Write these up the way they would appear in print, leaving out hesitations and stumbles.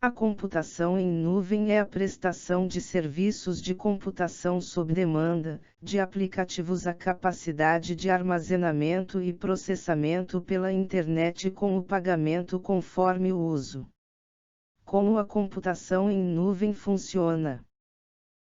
A computação em nuvem é a prestação de serviços de computação sob demanda, de aplicativos à capacidade de armazenamento e processamento pela internet com o pagamento conforme o uso. Como a computação em nuvem funciona?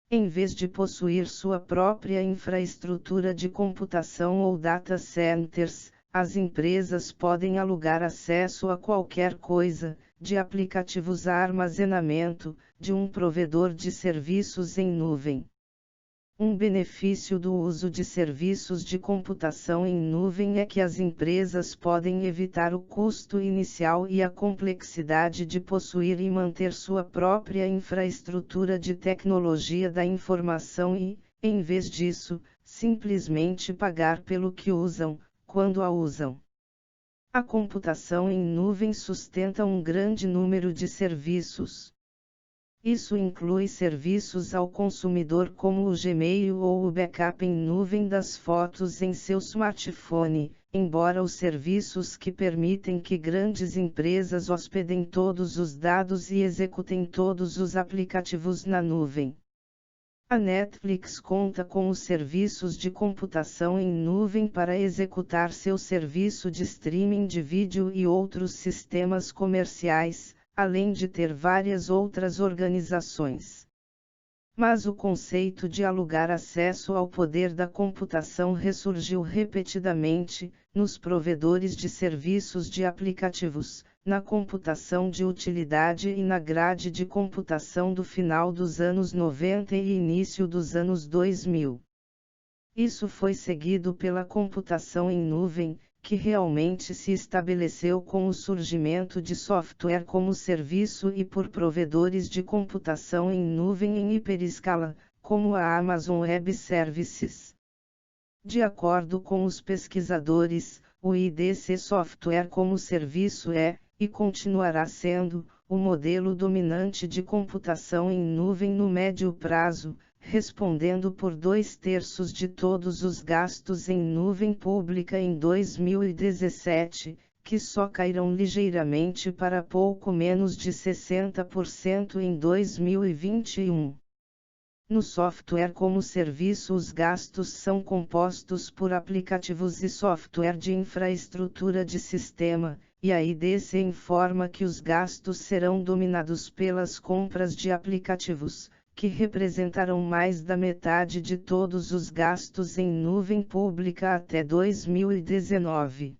Em vez de possuir sua própria infraestrutura de computação ou data centers, as empresas podem alugar acesso a qualquer coisa, de aplicativos a armazenamento, de um provedor de serviços em nuvem. Um benefício do uso de serviços de computação em nuvem é que as empresas podem evitar o custo inicial e a complexidade de possuir e manter sua própria infraestrutura de tecnologia da informação e, em vez disso, simplesmente pagar pelo que usam, quando a usam. A computação em nuvem sustenta um grande número de serviços. Isso inclui serviços ao consumidor como o Gmail ou o backup em nuvem das fotos em seu smartphone, embora os serviços que permitem que grandes empresas hospedem todos os dados e executem todos os aplicativos na nuvem. A Netflix conta com os serviços de computação em nuvem para executar seu serviço de streaming de vídeo e outros sistemas comerciais, além de ter várias outras organizações. Mas o conceito de alugar acesso ao poder da computação ressurgiu repetidamente, nos provedores de serviços de aplicativos, na computação de utilidade e na grade de computação do final dos anos 90 e início dos anos 2000. Isso foi seguido pela computação em nuvem, que realmente se estabeleceu com o surgimento de software como serviço e por provedores de computação em nuvem em hiperescala, como a Amazon Web Services. De acordo com os pesquisadores, o IDC Software como Serviço é, e continuará sendo, o modelo dominante de computação em nuvem no médio prazo, respondendo por 2/3 de todos os gastos em nuvem pública em 2017, que só cairão ligeiramente para pouco menos de 60% em 2021. No software como serviço, os gastos são compostos por aplicativos e software de infraestrutura de sistema, e a IDC informa que os gastos serão dominados pelas compras de aplicativos, que representarão mais da metade de todos os gastos em nuvem pública até 2019.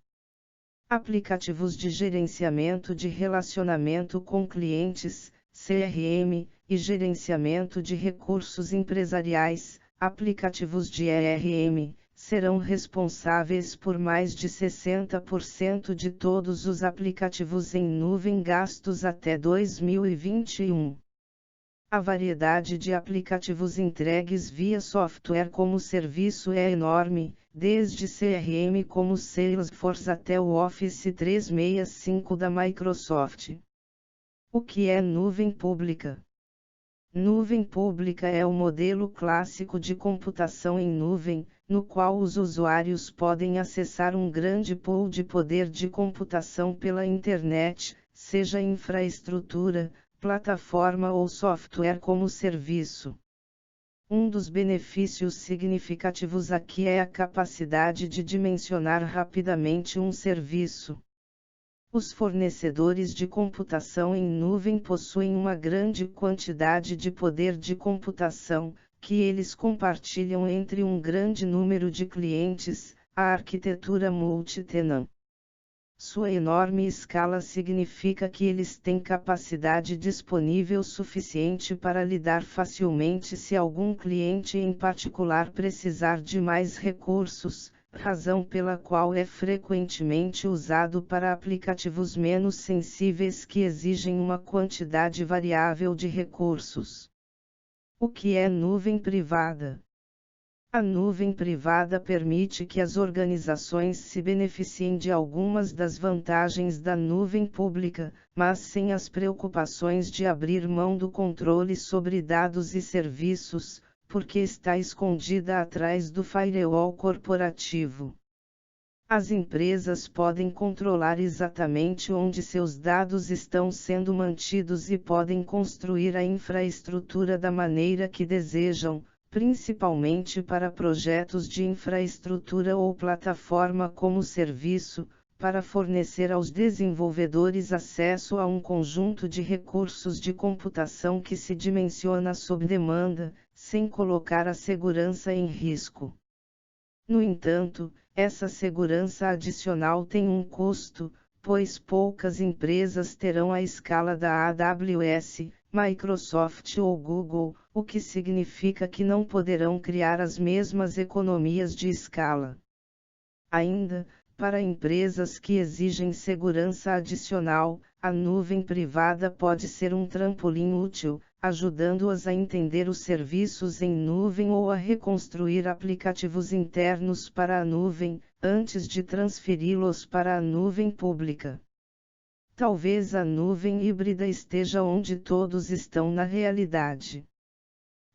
Aplicativos de gerenciamento de relacionamento com clientes, CRM, e gerenciamento de recursos empresariais, aplicativos de ERM, serão responsáveis por mais de 60% de todos os aplicativos em nuvem gastos até 2021. A variedade de aplicativos entregues via software como serviço é enorme, desde CRM como Salesforce até o Office 365 da Microsoft. O que é nuvem pública? Nuvem pública é o modelo clássico de computação em nuvem, no qual os usuários podem acessar um grande pool de poder de computação pela internet, seja infraestrutura, plataforma ou software como serviço. Um dos benefícios significativos aqui é a capacidade de dimensionar rapidamente um serviço. Os fornecedores de computação em nuvem possuem uma grande quantidade de poder de computação, que eles compartilham entre um grande número de clientes, a arquitetura multi-tenant. Sua enorme escala significa que eles têm capacidade disponível suficiente para lidar facilmente se algum cliente em particular precisar de mais recursos, razão pela qual é frequentemente usado para aplicativos menos sensíveis que exigem uma quantidade variável de recursos. O que é nuvem privada? A nuvem privada permite que as organizações se beneficiem de algumas das vantagens da nuvem pública, mas sem as preocupações de abrir mão do controle sobre dados e serviços, porque está escondida atrás do firewall corporativo. As empresas podem controlar exatamente onde seus dados estão sendo mantidos e podem construir a infraestrutura da maneira que desejam, principalmente para projetos de infraestrutura ou plataforma como serviço, para fornecer aos desenvolvedores acesso a um conjunto de recursos de computação que se dimensiona sob demanda, sem colocar a segurança em risco. No entanto, essa segurança adicional tem um custo, pois poucas empresas terão a escala da AWS, Microsoft ou Google, o que significa que não poderão criar as mesmas economias de escala. Ainda, para empresas que exigem segurança adicional, a nuvem privada pode ser um trampolim útil, ajudando-as a entender os serviços em nuvem ou a reconstruir aplicativos internos para a nuvem, antes de transferi-los para a nuvem pública. Talvez a nuvem híbrida esteja onde todos estão na realidade.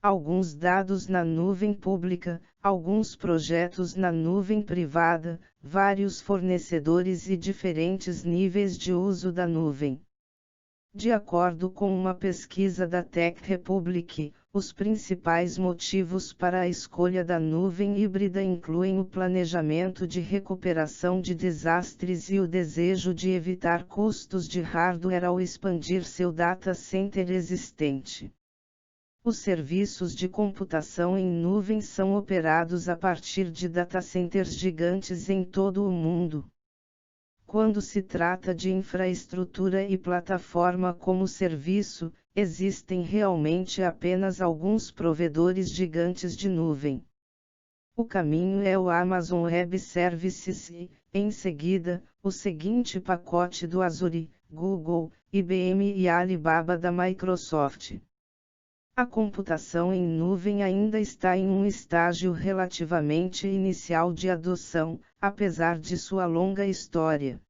Alguns dados na nuvem pública, alguns projetos na nuvem privada, vários fornecedores e diferentes níveis de uso da nuvem. De acordo com uma pesquisa da Tech Republic, os principais motivos para a escolha da nuvem híbrida incluem o planejamento de recuperação de desastres e o desejo de evitar custos de hardware ao expandir seu data center existente. Os serviços de computação em nuvem são operados a partir de datacenters gigantes em todo o mundo. Quando se trata de infraestrutura e plataforma como serviço, existem realmente apenas alguns provedores gigantes de nuvem. O caminho é o Amazon Web Services e, em seguida, o seguinte pacote do Azure, Google, IBM e Alibaba da Microsoft. A computação em nuvem ainda está em um estágio relativamente inicial de adoção, apesar de sua longa história.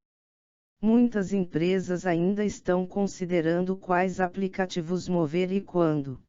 Muitas empresas ainda estão considerando quais aplicativos mover e quando.